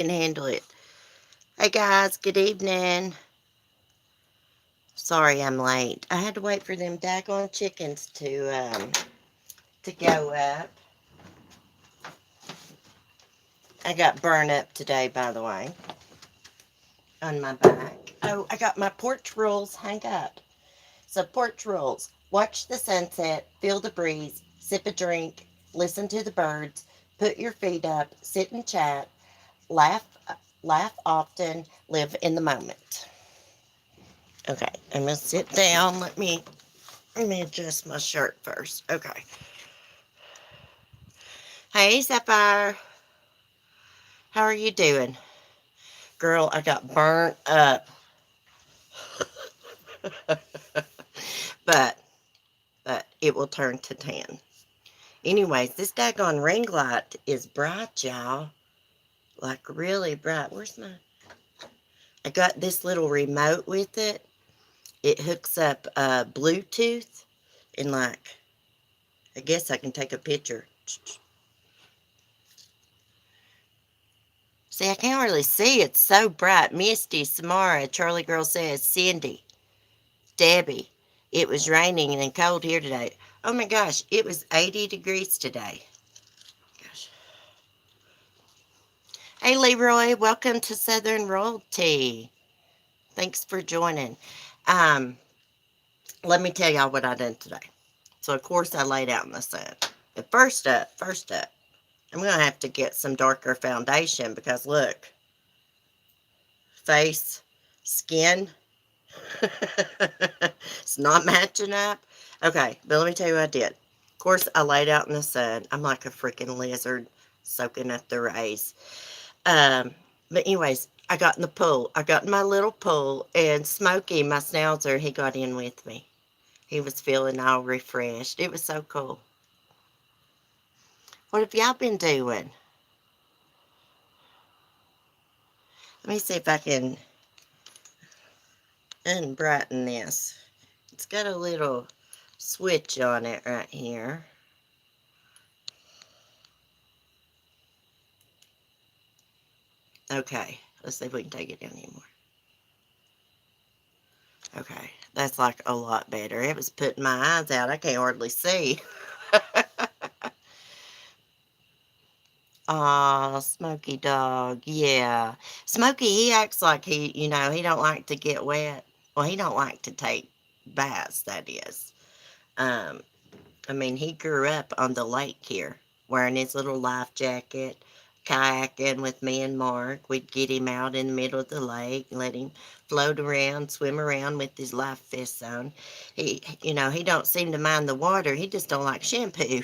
can handle it. Hey guys, good evening. Sorry I'm late. I had to wait for them daggone chickens to go up. I got burned up today, by the way, on my back. Oh, I got my porch rules hung up. So porch rules: watch the sunset, feel the breeze, sip a drink, listen to the birds, put your feet up, sit and chat, laugh, laugh often, live in the moment. Okay, I'm gonna sit down. Let me adjust my shirt first. Okay. Hey, Sapphire. How are you doing? Girl, I got burnt up. but but it will turn to tan. Anyways, this daggone ring light is bright, y'all. Like really bright. Where's my I got this little remote with it. It hooks up Bluetooth and like I guess I can take a picture. See, I can't really see. It's so bright. Misty, Samara, Charlie Girl says, Cindy, Debbie. It was raining and cold here today. Oh my gosh, it was 80 degrees today. Gosh. Hey Leroy, welcome to Southern Royalty. Thanks for joining. Um, Let me tell y'all what I done today. So of course I laid out in the sun. But first up, I'm gonna have to get some darker foundation because look, face, skin, it's not matching up. Okay, but let me tell you what I did. Of course, I laid out in the sun. I'm like a freaking lizard soaking up the rays. Um, but anyways, I got in the pool. I got in my little pool, and Smokey, my schnauzer, he got in with me. He was feeling all refreshed. It was so cool. What have y'all been doing? Let me see if I can unbrighten this. It's got a little switch on it right here. Okay, let's see if we can take it down anymore. Okay, that's like a lot better. It was putting my eyes out. I can't hardly see. Aw, Smoky dog. Yeah. Smoky, he acts like he don't like to get wet. Well, he don't like to take baths, that is. Um, I mean, he grew up on the lake here, wearing his little life jacket, kayaking with me and Mark. We'd get him out in the middle of the lake, let him float around, swim around with his life vest on. He don't seem to mind the water. He just don't like shampoo.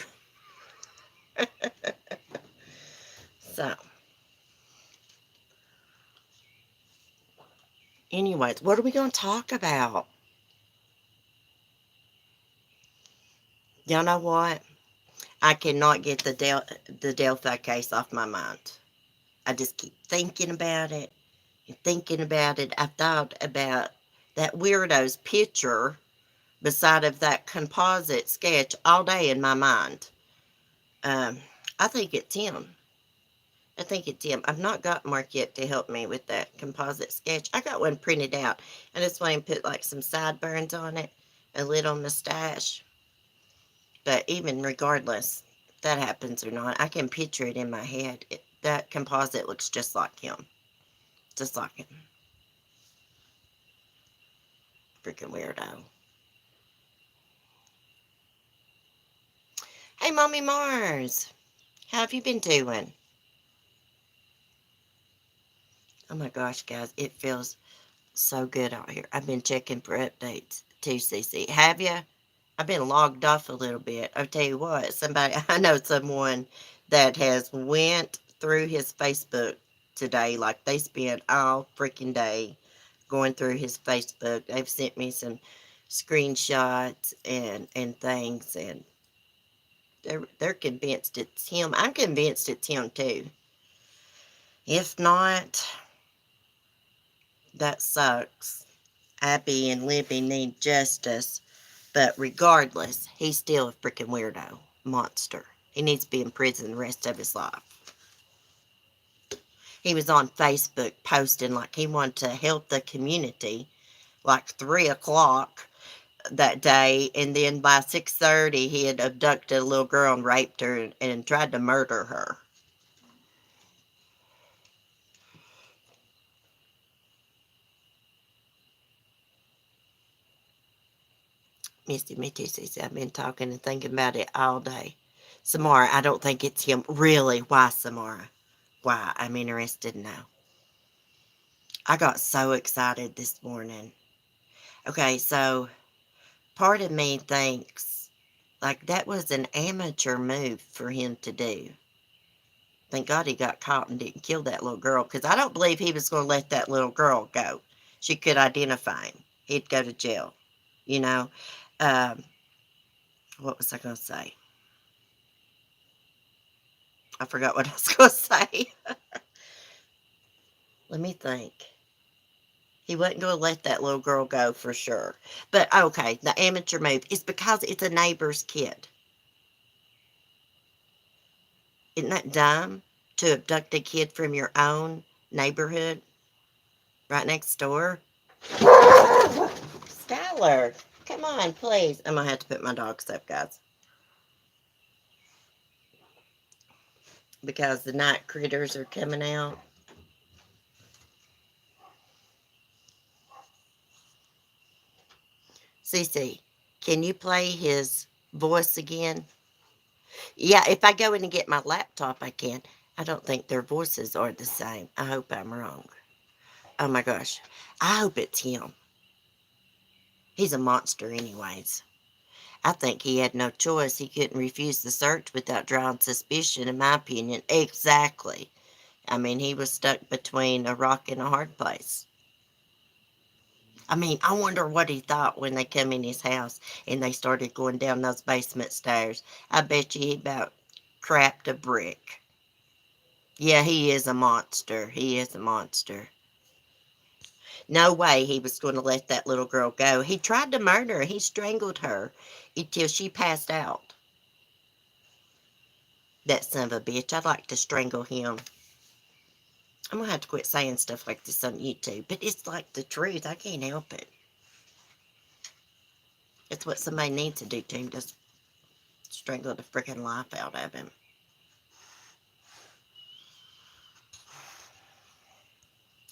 So, anyways, what are we going to talk about? Y'all know what? I cannot get the Delphi case off my mind. I just keep thinking about it and thinking about it. I thought about that weirdo's picture beside of that composite sketch all day in my mind. Um, I think it's him. I think it's him. I've not got Mark yet to help me with that composite sketch. I got one printed out. I just want to put like some sideburns on it, a little mustache. But even regardless, if that happens or not, I can picture it in my head. That composite looks just like him. Just like him. Freaking weirdo. Hey, Mommy Mars. How have you been doing? Oh my gosh, guys, it feels so good out here. I've been checking for updates too, CC. Have you? I've been logged off a little bit. I'll tell you what, I know someone that has went through his Facebook today, like they spent all freaking day going through his Facebook. They've sent me some screenshots and things, and they're convinced it's him. I'm convinced it's him too. If not, that sucks. Abby and Libby need justice, but regardless, he's still a freaking weirdo monster. He needs to be in prison the rest of his life. He was on Facebook posting like he wanted to help the community, like 3 o'clock that day, and then by 6:30 he had abducted a little girl and raped her and tried to murder her. Misty Me Too says, I've been talking and thinking about it all day. Samara, I don't think it's him. Really? Why, Samara? Why? I'm interested to know. I got so excited this morning. Okay, so part of me thinks like that was an amateur move for him to do. Thank God he got caught and didn't kill that little girl, because I don't believe he was going to let that little girl go. She could identify him. He'd go to jail. You know? Um, what was I going to say? I forgot what I was going to say. Let me think. He wasn't going to let that little girl go for sure. But okay, the amateur move is because it's a neighbor's kid. Isn't that dumb to abduct a kid from your own neighborhood right next door? Skylar, come on, please. I'm going to have to put my dogs up, guys, because the night critters are coming out. Cece, can you play his voice again? Yeah, if I go in and get my laptop, I can. I don't think their voices are the same. I hope I'm wrong. Oh my gosh. I hope it's him. He's a monster, anyways. I think he had no choice. He couldn't refuse the search without drawing suspicion, in my opinion. Exactly. I mean, he was stuck between a rock and a hard place. I mean, I wonder what he thought when they come in his house and they started going down those basement stairs. I bet you he about crapped a brick. Yeah, he is a monster. He is a monster. No way he was going to let that little girl go. He tried to murder her. He strangled her until she passed out. That son of a bitch. I'd like to strangle him. I'm going to have to quit saying stuff like this on YouTube. But it's like the truth. I can't help it. It's what somebody needs to do to him. Just strangle the freaking life out of him.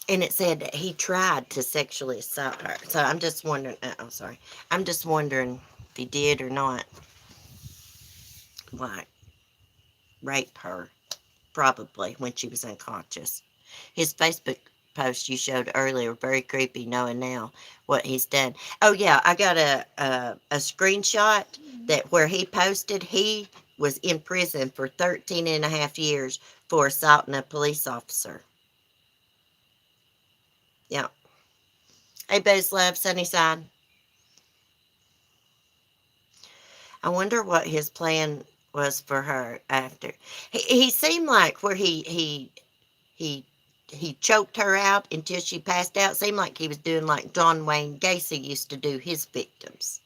And it said that he tried to sexually assault her. So I'm just wondering. I'm sorry. I'm just wondering if he did or not. Like, rape her. Probably when she was unconscious. His Facebook post you showed earlier, very creepy knowing now what he's done. Oh yeah, I got a screenshot that where he posted he was in prison for 13 and a half years for assaulting a police officer. Yeah. Hey, Buzz Love, Sunnyside. I wonder what his plan was for her after. He seemed like where he he choked her out until she passed out. Seemed like he was doing like John Wayne Gacy used to do his victims.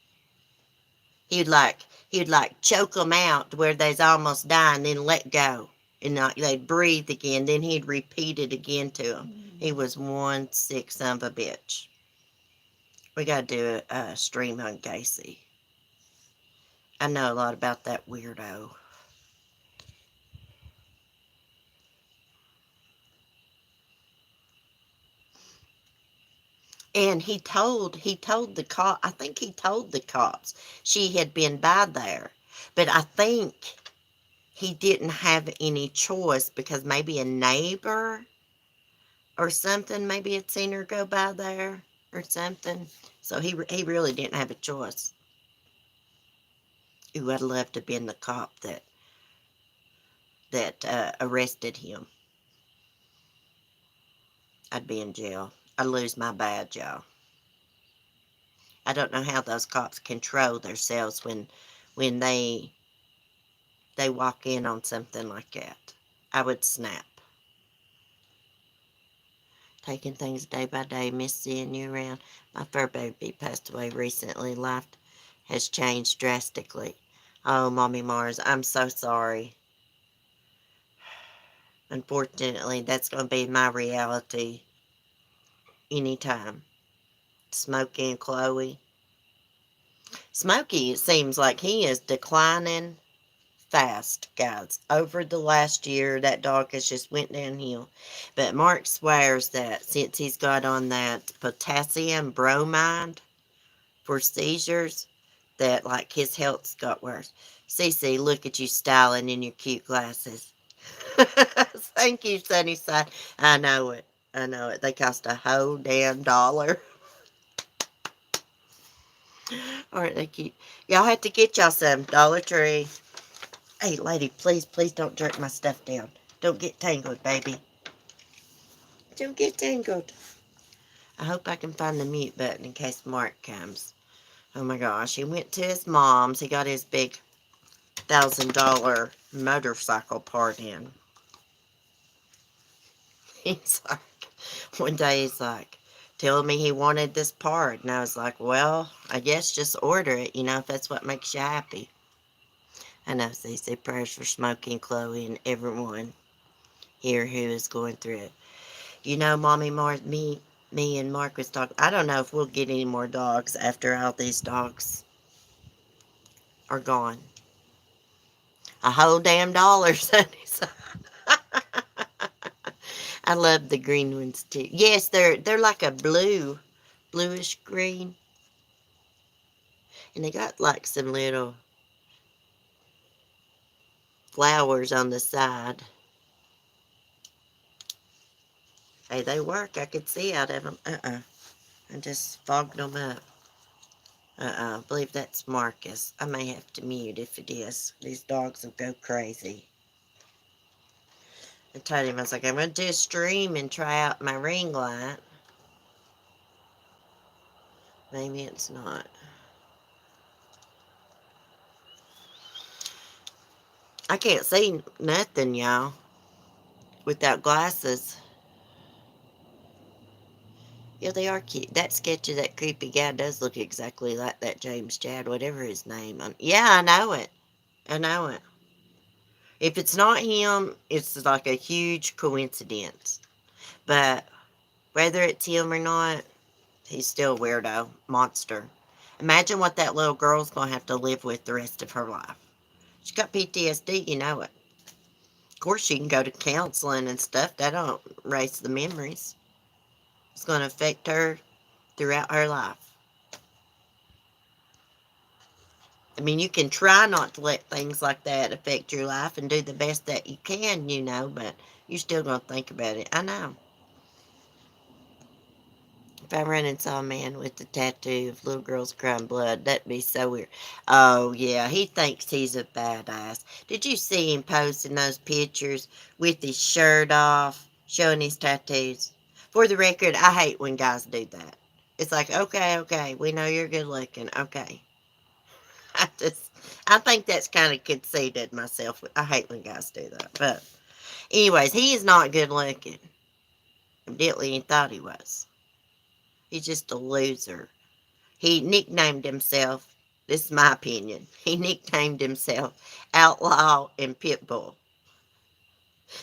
He'd like choke them out to where they's almost dying, then let go, and like they'd breathe again. Then he'd repeat it again to them. He was one sick son of a bitch. We gotta do a stream on Gacy. I know a lot about that weirdo. And he told the cop, I think he told the cops she had been by there. But I think he didn't have any choice because maybe a neighbor or something maybe had seen her go by there or something. So he really didn't have a choice. Ooh, I'd love to have been the cop that arrested him. I'd be in jail. I'd lose my badge, y'all. I don't know how those cops control themselves when they walk in on something like that. I would snap. Taking things day by day, miss seeing you around. My fur baby passed away recently. Life has changed drastically. Oh, Mommy Mars, I'm so sorry. Unfortunately, that's going to be my reality anytime. Smokey and Chloe. Smokey, it seems like he is declining fast, guys. Over the last year, that dog has just went downhill. But Mark swears that since he's got on that potassium bromide for seizures, that like his health's got worse. Cece, look at you styling in your cute glasses. Thank you, Sunnyside. I know it. I know it. They cost a whole damn dollar. Aren't they cute? Y'all have to get y'all some Dollar Tree. Hey, lady, please, please don't jerk my stuff down. Don't get tangled, baby. Don't get tangled. I hope I can find the mute button in case Mark comes. Oh my gosh, he went to his mom's. He got his big $1,000 motorcycle part in. He's like, one day he's like, telling me he wanted this part. And I was like, well, I guess just order it, if that's what makes you happy. I know, Cece, prayers for Smokey and Chloe and everyone here who is going through it. Mommy, me and Mark was talking. I don't know if we'll get any more dogs after all these dogs are gone. A whole damn dollar, Sonny. I love the green ones too. Yes, they're like a bluish green, and they got like some little flowers on the side. Hey, they work. I could see out of them. I just fogged them up. I believe that's Marcus. I may have to mute if it is. These dogs will go crazy. I told him, I was like, I'm going to do a stream and try out my ring light. Maybe it's not. I can't see nothing, y'all, without glasses. Yeah, they are cute. That sketch of that creepy guy does look exactly like that James Chad, whatever his name. Yeah, I know it. I know it. If it's not him, it's like a huge coincidence. But whether it's him or not, he's still a weirdo, monster. Imagine what that little girl's going to have to live with the rest of her life. She got PTSD, you know it. Of course, she can go to counseling and stuff. That don't erase the memories. It's going to affect her throughout her life. I mean, you can try not to let things like that affect your life and do the best that you can, but you're still going to think about it. I know. If I run and saw a man with a tattoo of little girls crying blood, that'd be so weird. Oh, yeah, he thinks he's a badass. Did you see him posting those pictures with his shirt off, showing his tattoos? For the record, I hate when guys do that. It's like, okay, we know you're good looking. Okay. I think that's kind of conceited myself. I hate when guys do that. But anyways, he is not good looking. Evidently he thought he was. He's just a loser. He nicknamed himself, this is my opinion, he nicknamed himself Outlaw and Pitbull.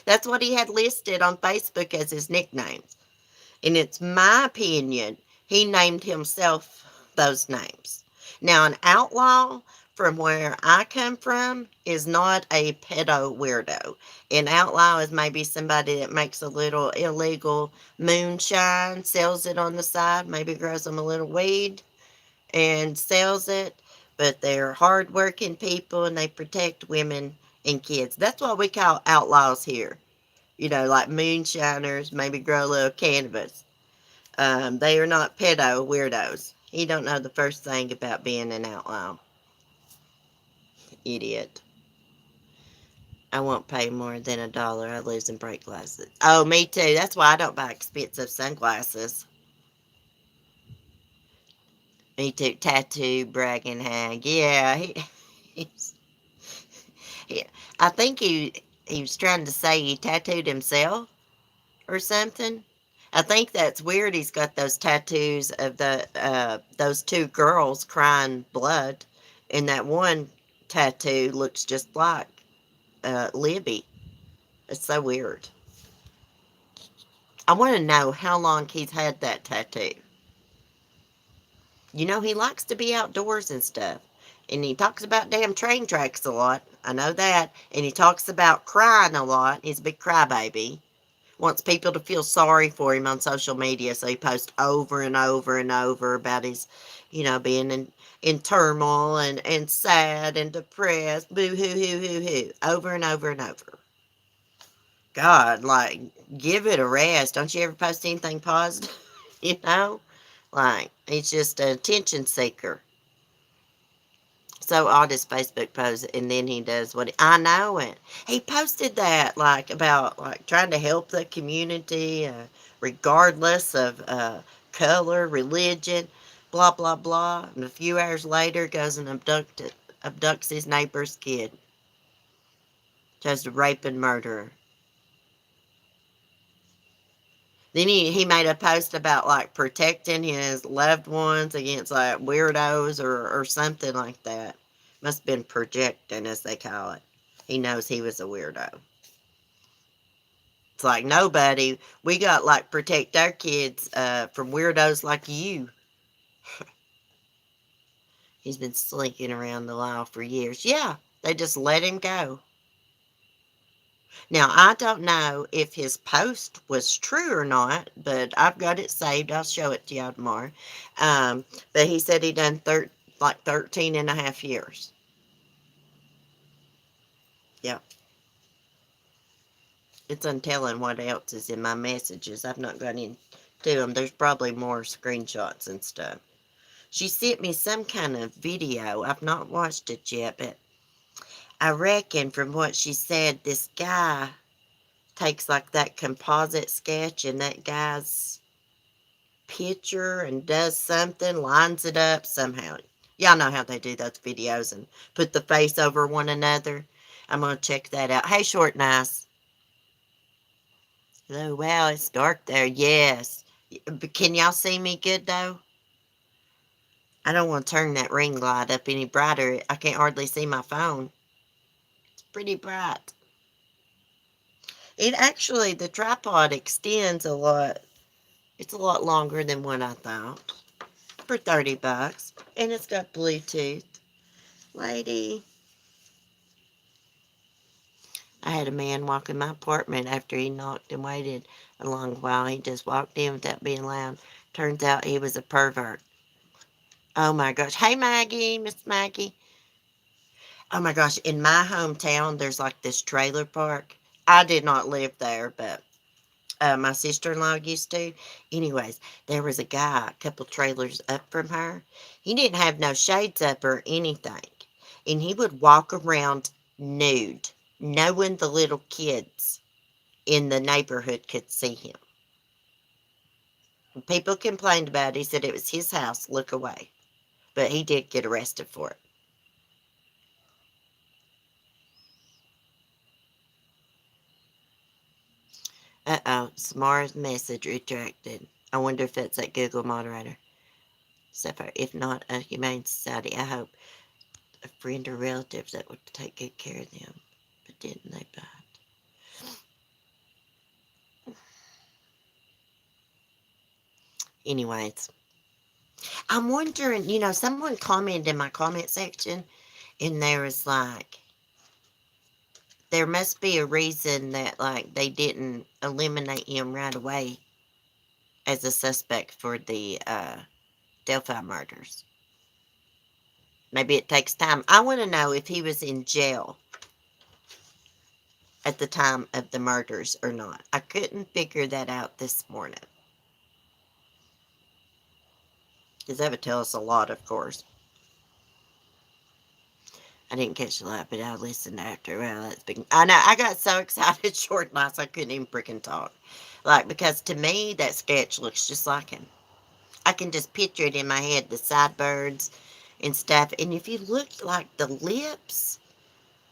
That's what he had listed on Facebook as his nicknames. And it's my opinion, he named himself those names. Now, an outlaw, from where I come from, is not a pedo weirdo. An outlaw is maybe somebody that makes a little illegal moonshine, sells it on the side, maybe grows them a little weed and sells it. But they're hardworking people and they protect women and kids. That's what we call outlaws here. Like moonshiners, maybe grow a little cannabis. They are not pedo weirdos. He don't know the first thing about being an outlaw. Idiot. I won't pay more than $1. I lose and break glasses. Oh, me too. That's why I don't buy expensive sunglasses. Me too. Tattoo bragging hag. Yeah, I think he was trying to say he tattooed himself or something. I think that's weird. He's got those tattoos of those two girls crying blood, and that one tattoo looks just like Libby. It's so weird. I want to know how long he's had that tattoo. You know, he likes to be outdoors and stuff. And he talks about damn train tracks a lot. I know that. And he talks about crying a lot. He's a big crybaby. Wants people to feel sorry for him on social media. So he posts over and over and over about his, being in turmoil and sad and depressed. Boo hoo hoo hoo hoo. Over and over and over. God, like, give it a rest. Don't you ever post anything positive? you know? Like, he's just an attention seeker. So odd his Facebook post, and then he does what I know it. He posted that like about like trying to help the community, regardless of color, religion, blah blah blah. And a few hours later, goes and abducts his neighbor's kid, tries to rape and murder her. Then he made a post about like protecting his loved ones against like weirdos or something like that. Must have been projecting, as they call it. He knows he was a weirdo. It's like nobody. We got like protect our kids from weirdos like you. He's been slinking around the aisle for years. Yeah, they just let him go. Now, I don't know if his post was true or not, but I've got it saved. I'll show it to y'all tomorrow. But he said he done like 13 and a half years. Yeah. It's untelling what else is in my messages. I've not gone into them. There's probably more screenshots and stuff. She sent me some kind of video. I've not watched it yet, but I reckon from what she said, this guy takes like that composite sketch and that guy's picture and does something, lines it up somehow. Y'all know how they do those videos and put the face over one another. I'm going to check that out. Hey, Short Nice. Oh, wow, it's dark there. Yes. But can y'all see me good, though? I don't want to turn that ring light up any brighter. I can't hardly see my phone. It's pretty bright. It actually, the tripod extends a lot. It's a lot longer than what I thought. For $30. And it's got Bluetooth. Lady. I had a man walk in my apartment after he knocked and waited a long while. He just walked in without being loud. Turns out he was a pervert. Oh my gosh. Hey Maggie, Miss Maggie. Oh my gosh, in my hometown, there's like this trailer park. I did not live there, but my sister-in-law used to. Anyways, there was a guy a couple trailers up from her. He didn't have no shades up or anything. And he would walk around nude, knowing the little kids in the neighborhood could see him. When people complained about it, he said it was his house, look away. But he did get arrested for it. Uh-oh, Samara's message retracted. I wonder if that's that Google moderator. So far, if not, a humane society. I hope a friend or relative that would take good care of them. But didn't they bite? Anyways, I'm wondering, someone commented in my comment section, and there was like, there must be a reason that, like, they didn't eliminate him right away as a suspect for the Delphi murders. Maybe it takes time. I want to know if he was in jail at the time of the murders or not. I couldn't figure that out this morning. Because that would tell us a lot, of course. I didn't catch the lot, but I listened after. Well, that's big. I know. I got so excited, Short Nights, I couldn't even freaking talk. Like, because to me, that sketch looks just like him. I can just picture it in my head, the sideburns and stuff. And if you look like the lips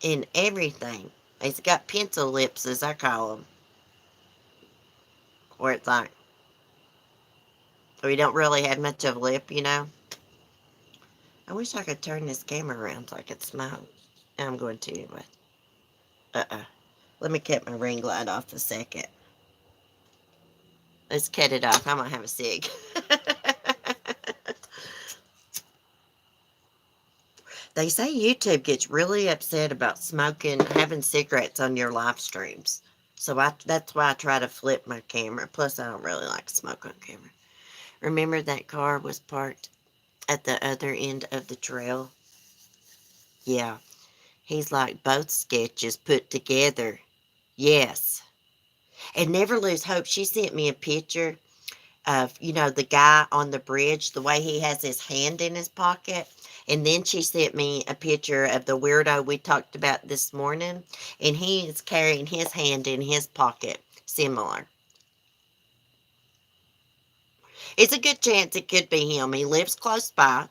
and everything, he's got pencil lips, as I call them. Where it's like, we don't really have much of a lip. I wish I could turn this camera around so I could smile. I'm going to anyway. Let me cut my ring light off a second. Let's cut it off. I'm going to have a cig. They say YouTube gets really upset about smoking, having cigarettes on your live streams. So that's why I try to flip my camera. Plus, I don't really like to smoke on camera. Remember that car was parked at the other end of the trail? Yeah. He's like both sketches put together. Yes. And never lose hope. She sent me a picture of, the guy on the bridge, the way he has his hand in his pocket. And then she sent me a picture of the weirdo we talked about this morning, and he is carrying his hand in his pocket, similar. It's a good chance it could be him. He lives close by.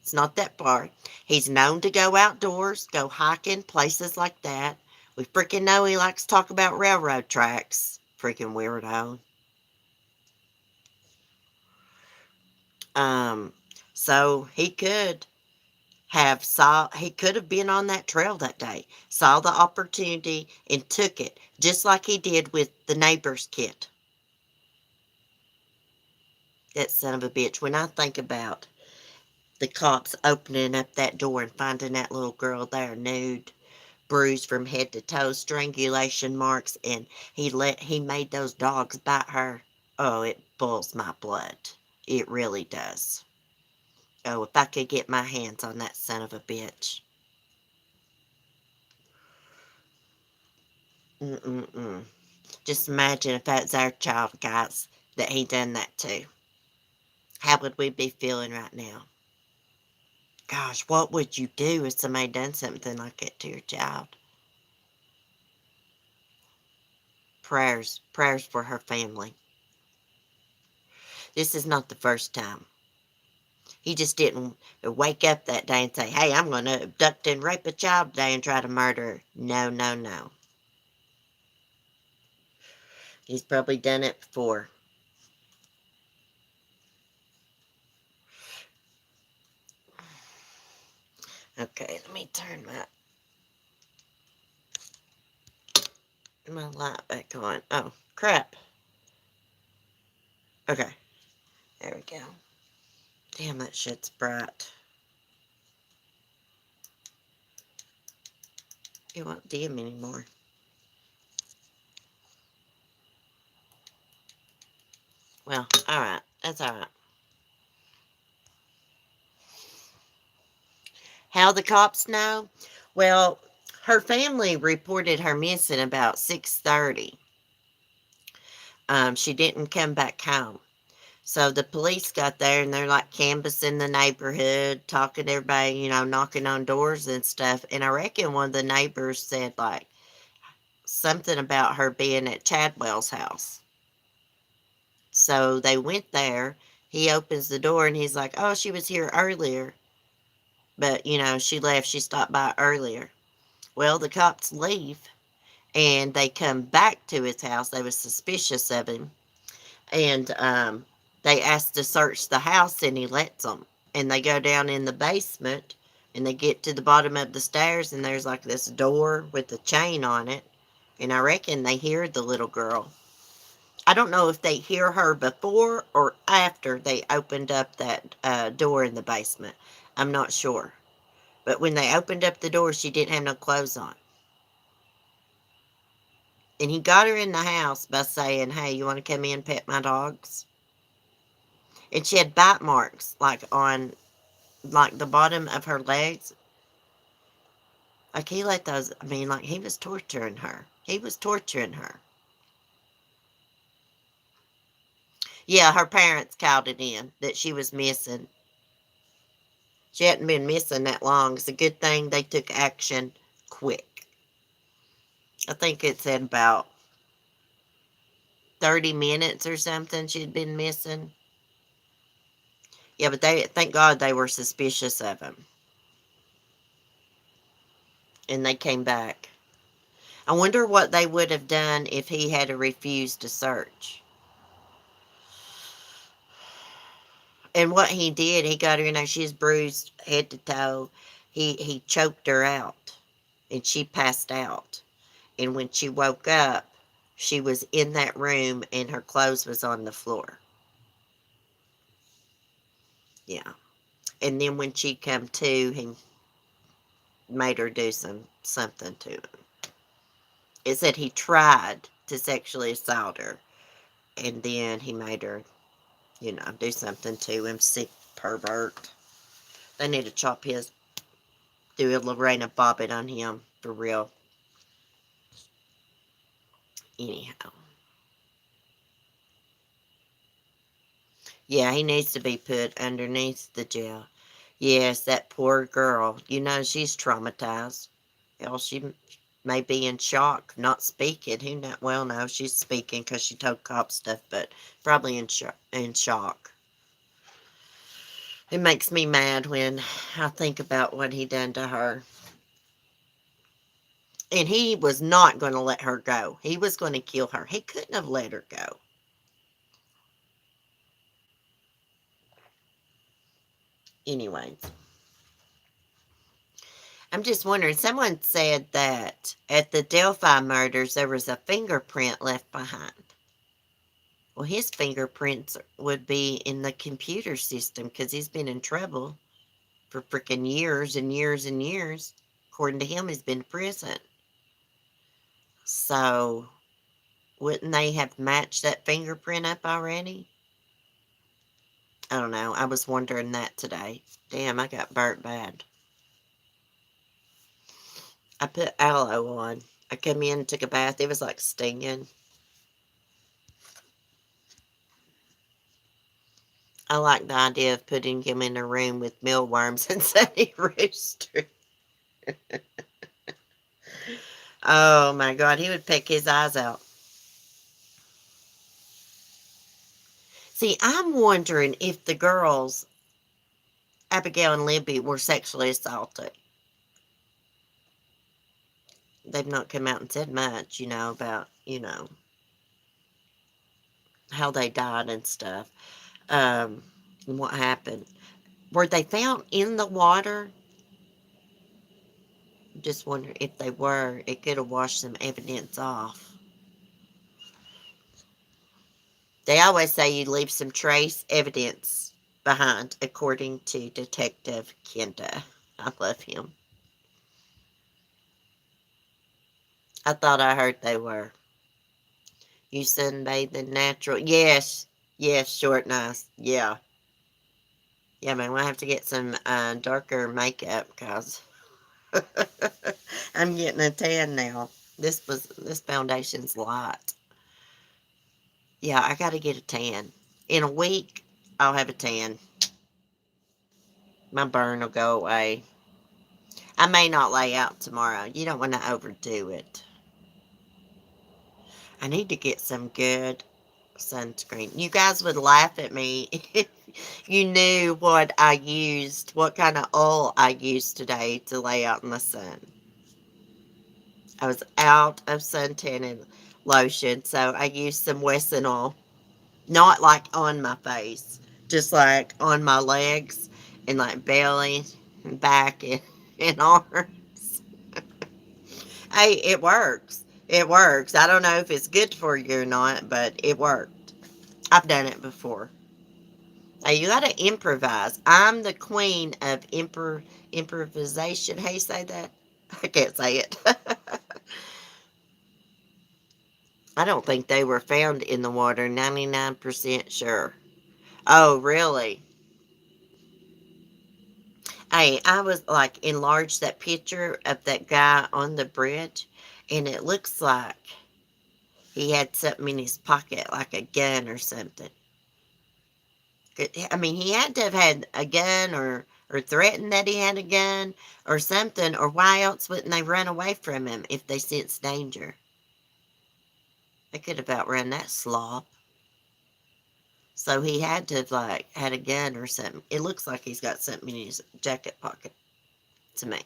It's not that far. He's known to go outdoors, go hiking, places like that. We freaking know he likes to talk about railroad tracks. Freaking weirdo. So he could have been on that trail that day, saw the opportunity and took it, just like he did with the neighbor's kid. That son of a bitch. When I think about the cops opening up that door and finding that little girl there nude, bruised from head to toe, strangulation marks, and he made those dogs bite her. Oh, it boils my blood. It really does. Oh, if I could get my hands on that son of a bitch. Mm-mm-mm. Just imagine if that's our child, guys, that he done that to. How would we be feeling right now? Gosh, what would you do if somebody done something like that to your child? Prayers for her family. This is not the first time. He just didn't wake up that day and say, hey, I'm going to abduct and rape a child today and try to murder her. No, no, no. He's probably done it before. Okay, let me turn my light back on. Oh, crap. Okay, there we go. Damn, that shit's bright. It won't dim anymore. Well, alright. That's alright. How the cops know? Well, her family reported her missing about 6:30. She didn't come back home. So the police got there and they're like canvassing the neighborhood, talking to everybody, knocking on doors and stuff. And I reckon one of the neighbors said like something about her being at Chadwell's house. So they went there. He opens the door and he's like, oh, she was here earlier. But, she left. She stopped by earlier. Well, the cops leave and they come back to his house. They were suspicious of him. And they asked to search the house and he lets them. And they go down in the basement and they get to the bottom of the stairs and there's like this door with a chain on it. And I reckon they hear the little girl. I don't know if they hear her before or after they opened up that door in the basement. I'm not sure. But when they opened up the door, she didn't have no clothes on. And he got her in the house by saying, hey, you want to come in and pet my dogs? And she had bite marks, like on the bottom of her legs. Like he let those, like he was torturing her. He was torturing her. Yeah, her parents called it in that she was missing. She hadn't been missing that long. It's a good thing they took action quick. I think it said about 30 minutes or something she'd been missing. Yeah, but thank God they were suspicious of him. And they came back. I wonder what they would have done if he had refused to search. And what he did, he got her, she's bruised head to toe. He choked her out. And she passed out. And when she woke up, she was in that room and her clothes was on the floor. Yeah. And then when she come to, he made her do something to him. It said he tried to sexually assault her, and then he made her, do something to him. Sick pervert. They need to do a Lorena Bobbitt on him for real. Anyhow. Yeah, he needs to be put underneath the jail. Yes, that poor girl. She's traumatized. Hell, she may be in shock, not speaking. Who know? Well, no, she's speaking because she told cops stuff, but probably in shock. It makes me mad when I think about what he done to her. And he was not going to let her go. He was going to kill her. He couldn't have let her go. Anyways, I'm just wondering, someone said that at the Delphi murders there was a fingerprint left behind. Well, his fingerprints would be in the computer system because he's been in trouble for freaking years and years and years. According to him, he's been in prison. So, wouldn't they have matched that fingerprint up already? I don't know. I was wondering that today. Damn, I got burnt bad. I put aloe on. I came in, took a bath. It was like stinging. I like the idea of putting him in a room with mealworms and Sunny Rooster. Oh my God, he would pick his eyes out. See, I'm wondering if the girls, Abigail and Libby, were sexually assaulted. They've not come out and said much, about, how they died and stuff, and what happened. Were they found in the water? Just wonder if they were. It could have washed some evidence off. They always say you leave some trace evidence behind, according to Detective Kenda. I love him. I thought I heard they were. You sunbathe in natural. Yes. Yes, short, nice. Yeah. Yeah, man, we'll have to get some darker makeup because I'm getting a tan now. This foundation's light. Yeah, I got to get a tan. In a week, I'll have a tan. My burn will go away. I may not lay out tomorrow. You don't want to overdo it. I need to get some good sunscreen. You guys would laugh at me if you knew what kind of oil I used today to lay out in the sun. I was out of suntanning lotion, so I used some Wesson oil. Not like on my face, just like on my legs and like belly and back and arms. Hey, it works. It works. I don't know if it's good for you or not, but it worked. I've done it before. Hey, you gotta improvise. I'm the queen of improvisation. How you say that? I can't say it. I don't think they were found in the water. 99% sure. Oh, really? Hey, I was like enlarged that picture of that guy on the bridge, and it looks like he had something in his pocket, like a gun or something. I mean, he had to have had a gun or threatened that he had a gun or something, or why else wouldn't they run away from him if they sensed danger? They could have outrun that slob. So he had to have like had a gun or something. It looks like he's got something in his jacket pocket to me.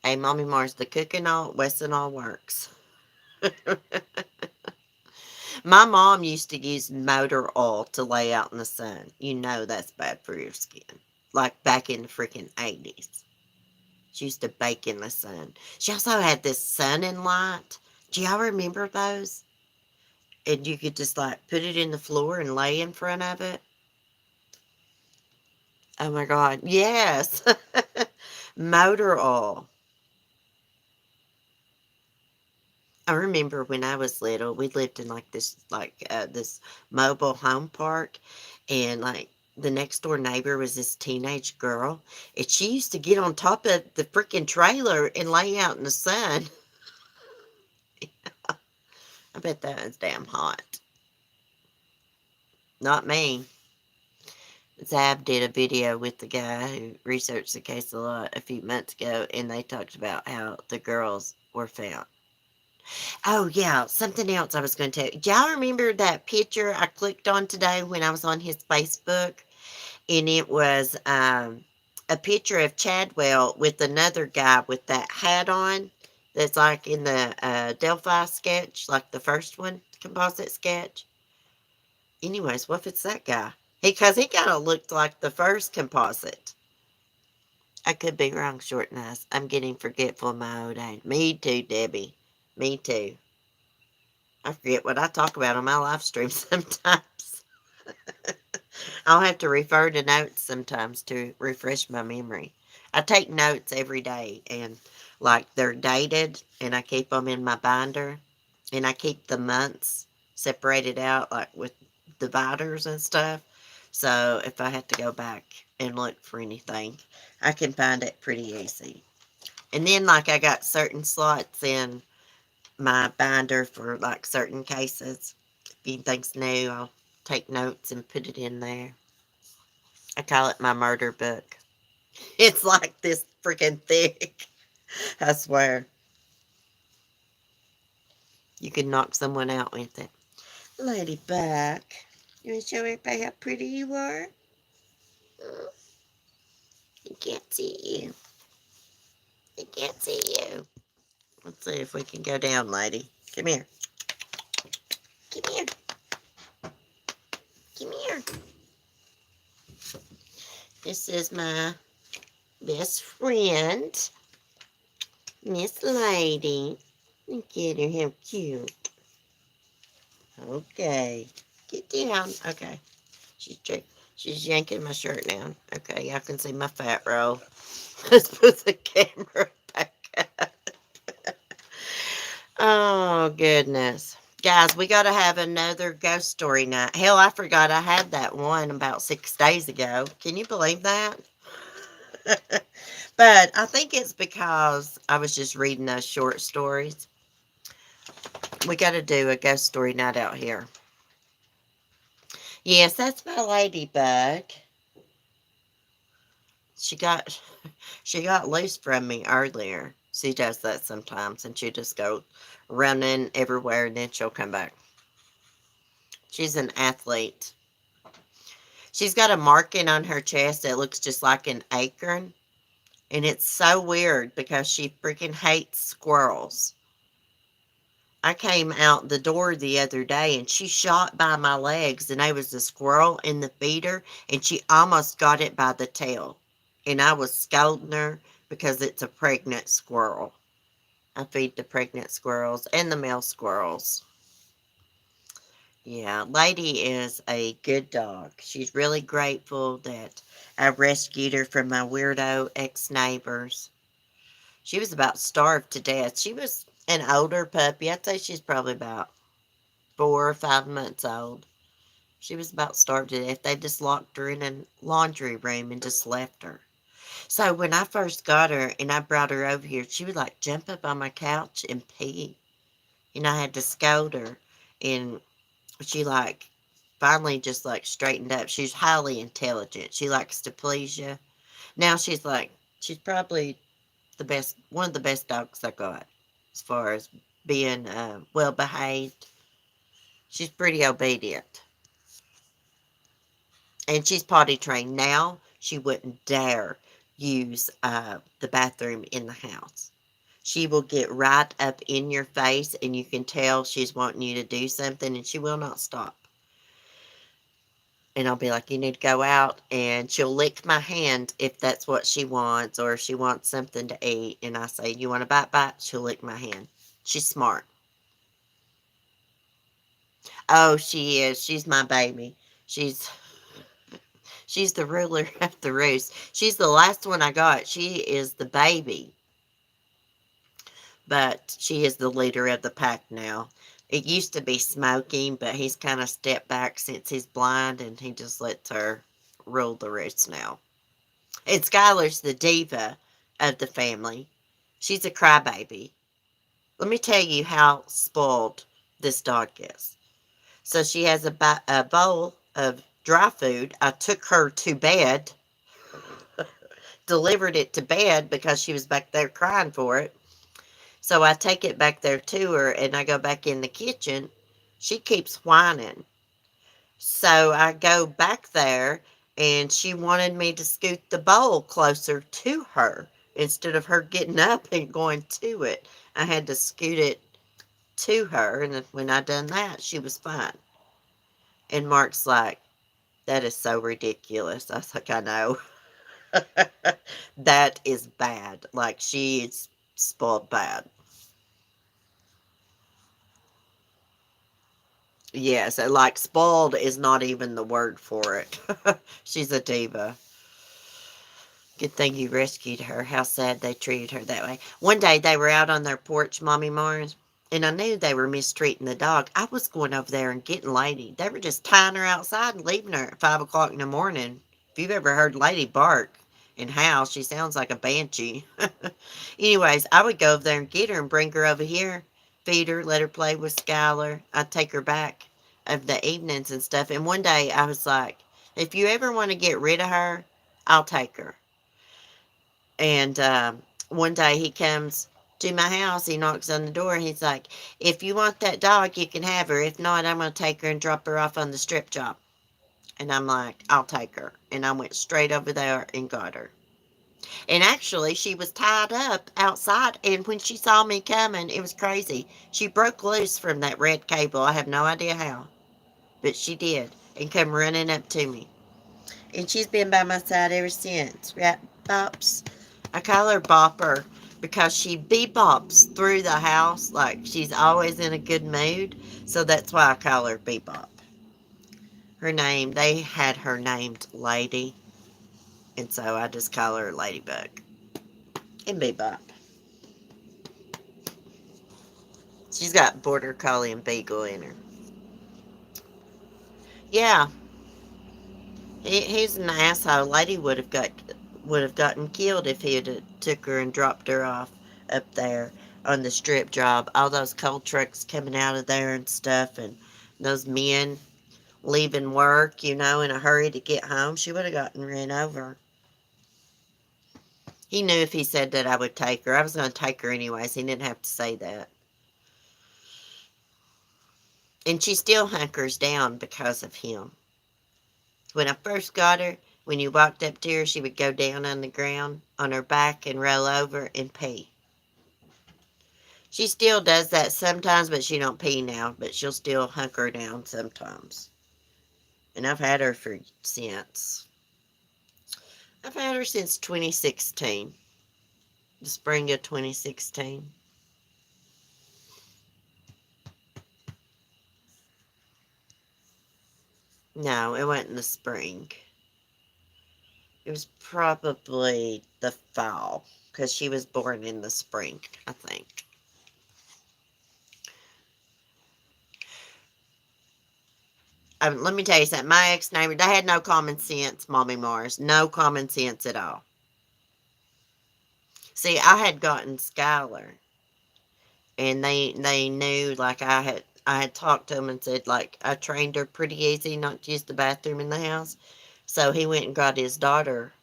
Hey, Mommy Mars, the cooking all, Wesson all works. My mom used to use motor oil to lay out in the sun. You know that's bad for your skin. Like back in the freaking 80s. She used to bake in the sun. She also had this sun and light. Do y'all remember those? And you could just like put it in the floor and lay in front of it. Oh my God. Yes. Motor oil. I remember when I was little, we lived in like this mobile home park, and like the next door neighbor was this teenage girl, and she used to get on top of the freaking trailer and lay out in the sun. I bet that was damn hot. Not me. Zab did a video with the guy who researched the case a lot a few months ago, and they talked about how the girls were found. Oh, yeah, something else I was going to tell you. Do y'all remember that picture I clicked on today when I was on his Facebook? And it was a picture of Chadwell with another guy with that hat on that's like in the Delphi sketch, like the first one, composite sketch. Anyways, what if it's that guy? Because he kind of looked like the first composite. I could be wrong, Short Nice. I'm getting forgetful of my old age. Me too, Debbie. Me too. I forget what I talk about on my live stream sometimes. I'll have to refer to notes sometimes to refresh my memory. I take notes every day, and like they're dated, and I keep them in my binder, and I keep the months separated out like with dividers and stuff. So if I have to go back and look for anything, I can find it pretty easy. And then like I got certain slots in my binder for like certain cases. If anything's new, I'll take notes and put it in there. I call it my murder book. It's like this freaking thick. I swear. You could knock someone out with it. Ladybug. You want to show everybody how pretty you are? You can't see you. You can't see you. Let's see if we can go down, lady. Come here. Come here. Come here. This is my best friend, Miss Lady. Look at her, how cute. Okay. Get down. Okay. She's yanking my shirt down. Okay, y'all can see my fat roll. Let's put the camera back up. Oh, goodness. Guys, we got to have another ghost story night. Hell, I forgot I had that one about 6 days ago. Can you believe that? But I think it's because I was just reading those short stories. We got to do a ghost story night out here. Yes, that's my ladybug. She got she got loose from me earlier. She does that sometimes, and she just go running everywhere, and then she'll come back. She's an athlete. She's got a marking on her chest that looks just like an acorn, and it's so weird because she freaking hates squirrels. I came out the door the other day, and she shot by my legs, and there was a squirrel in the feeder, and she almost got it by the tail. And I was scolding her because it's a pregnant squirrel. I feed the pregnant squirrels and the male squirrels. Yeah, Lady is a good dog. She's really grateful that I rescued her from my weirdo ex-neighbors. She was about starved to death. She was an older puppy. I'd say she's probably about 4 or 5 months old. She was about starved to death. They just locked her in a laundry room and just left her. So when I first got her and I brought her over here, she would like jump up on my couch and pee. And I had to scold her. And she like finally just like straightened up. She's highly intelligent. She likes to please you. Now she's probably one of the best dogs I got as far as being well behaved. She's pretty obedient. And she's potty trained. Now she wouldn't dare use the bathroom in the house. She will get right up in your face and you can tell she's wanting you to do something and she will not stop. And I'll be like, you need to go out, and she'll lick my hand if that's what she wants, or if she wants something to eat. And I say, you want a bite? She'll lick my hand. She's smart. Oh, she is. She's my baby. She's she's the ruler of the roost. She's the last one I got. She is the baby, but she is the leader of the pack now. It used to be Smoking, but he's kind of stepped back since he's blind, and he just lets her rule the roost now. And Skylar's the diva of the family. She's a crybaby. Let me tell you how spoiled this dog is. So she has a bowl of dry food. I took her to bed, delivered it to bed because she was back there crying for it. So I take it back there to her and I go back in the kitchen. She keeps whining. So I go back there and she wanted me to scoot the bowl closer to her instead of her getting up and going to it. I had to scoot it to her, and when I done that, she was fine. And Mark's like, that is so ridiculous. I was like, I know. That is bad. Like, she is spoiled bad. Yes, like spoiled is not even the word for it. She's a diva. Good thing you rescued her. How sad they treated her that way. One day they were out on their porch, Mommy Mars, and I knew they were mistreating the dog. I was going over there and getting Lady. They were just tying her outside and leaving her at 5 o'clock in the morning. If you've ever heard Lady bark and howl, she sounds like a banshee. Anyways, I would go over there and get her and bring her over here, feed her, let her play with Skylar. I'd take her back of the evenings and stuff. And one day I was like, if you ever want to get rid of her, I'll take her. And one day he comes to my house. He knocks on the door. And he's like, if you want that dog, you can have her. If not, I'm going to take her and drop her off on the strip job. And I'm like, I'll take her. And I went straight over there and got her. And actually, she was tied up outside. And when she saw me coming, it was crazy. She broke loose from that red cable. I have no idea how. But she did. And come running up to me. And she's been by my side ever since. Right, Pops? I call her Bopper because she bebops through the house like she's always in a good mood. So that's why I call her Bebop. Her name, they had her named Lady. And so I just call her Ladybug. And Bebop. She's got Border Collie and Beagle in her. Yeah. He's an asshole. Lady would have gotten killed if he had took her and dropped her off up there on the strip job. All those coal trucks coming out of there and stuff, and those men leaving work, in a hurry to get home. She would have gotten ran over. He knew if he said that I would take her. I was going to take her anyways. He didn't have to say that. And she still hunkers down because of him. When I first got her, when you walked up to her, she would go down on the ground on her back and roll over and pee. She still does that sometimes, but she don't pee now, but she'll still hunker down sometimes. And I've had her since 2016. The spring of 2016. No, it wasn't the spring. It was probably the fall, because she was born in the spring, I think. Let me tell you something. My ex-neighbor, they had no common sense, Mommy Mars. No common sense at all. See, I had gotten Skylar, and they knew, like, I had talked to them and said, like, I trained her pretty easy not to use the bathroom in the house. So he went and got his daughter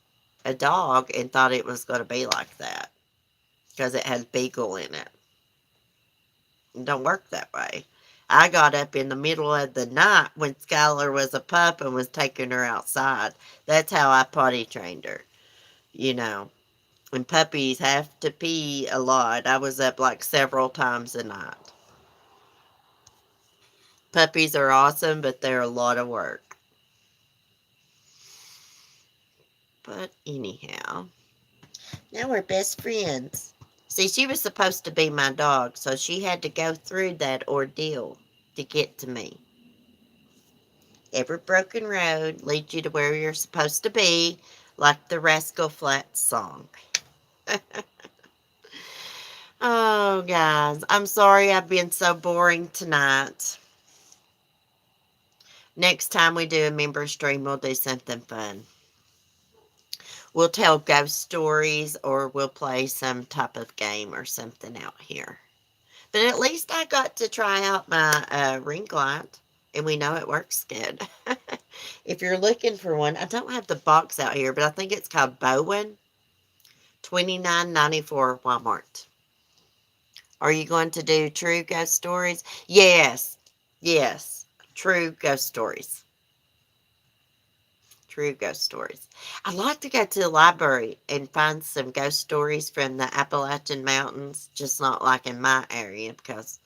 a dog and thought it was going to be like that because it had Beagle in it. It don't work that way. I got up in the middle of the night when Skylar was a pup and was taking her outside. That's how I potty trained her, you know. And puppies have to pee a lot. I was up like several times a night. Puppies are awesome, but they're a lot of work. But anyhow, now we're best friends. See, she was supposed to be my dog, so she had to go through that ordeal to get to me. Every broken road leads you to where you're supposed to be, like the Rascal Flatts song. Oh, guys, I'm sorry I've been so boring tonight. Next time we do a member stream, we'll do something fun. We'll tell ghost stories or we'll play some type of game or something out here. But at least I got to try out my ring light, and we know it works good. If you're looking for one, I don't have the box out here, but I think it's called Bowen, $29.94 Walmart. Are you going to do true ghost stories? Yes, yes, true ghost stories. True ghost stories. I'd like to go to the library and find some ghost stories from the Appalachian Mountains, just not like in my area because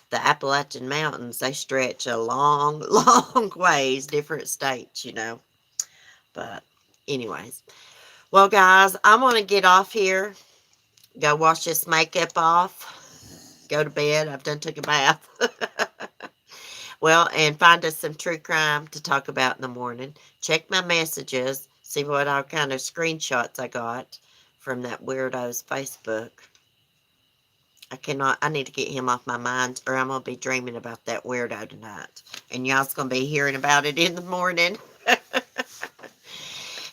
the Appalachian Mountains, they stretch a long, long ways, different states, you know. But anyways. Well, guys, I'm going to get off here, go wash this makeup off, go to bed. I've done took a bath. Well, and find us some true crime to talk about in the morning. Check my messages, see what all kind of screenshots I got from that weirdo's Facebook. I need to get him off my mind or I'm going to be dreaming about that weirdo tonight. And y'all's going to be hearing about it in the morning.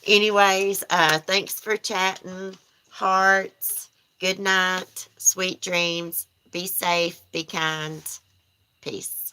Anyways, thanks for chatting. Hearts, good night, sweet dreams. Be safe, be kind. Peace.